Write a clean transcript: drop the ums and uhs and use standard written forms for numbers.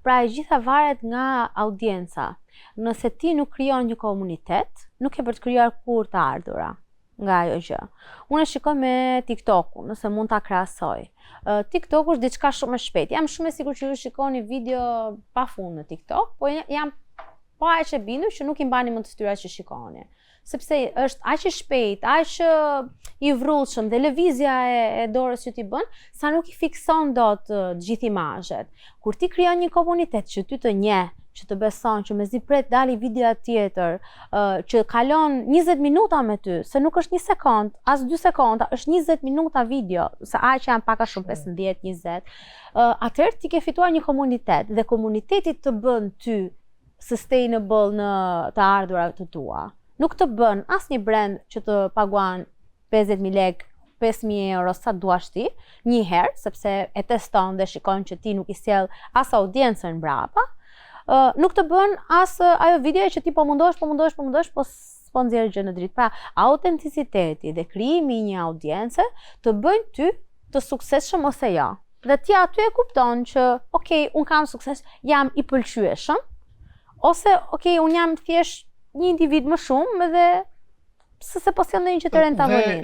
Pra e gjitha varet nga audienca. Nëse ti nuk krijon një komunitet, nuk e për të krijuar kur të ardhura nga ajo gjë. Unë e shikoj me TikTok-un, nëse mund ta krahasoj. TikTok është diçka shumë e shpejtë. Jam shumë e sigurt që ju shikoni video pafund në TikTok, po jam pa aq e bindur që nuk i mbani mend të fytyrat që shikoni. Sepse është aq i shpejt, aq i vrrullshëm dhe lëvizja e dorës që ti bën, sa nuk i fikson dot gjithë imazhet. Kur ti krijon një komunitet që ty të njeh, që të beson, që mezi pret dali video tjetër, që kalon 20 minuta me ty, se nuk është 1 sekond, as 2 sekonda, është 20 minuta video, se aq janë paka shumë 15-20. Atëherë ti ke fituar një komunitet dhe komuniteti të bën ty sustainable në të ardhurat të tua. Nuk të bën asnjë brand që të paguan 50.000 lekë, 5.000 euro sa duash ti, një herë, sepse e teston dhe shikon që ti nuk i sjell as audiencën mbrapa. Nuk të bën as ajo video që ti po mundohesh, po s'po nxjerr gjë në dritë. Pra, autenticiteti dhe krijimi i një audience të bëjnë ty të suksesshëm ose jo. Dhe ti aty e kupton që, okay, un kam sukses, jam i pëlqyeshëm, ose okay, un jam thjesht një individ më shumë dhe se po sjell ndonjë që të rentabilin.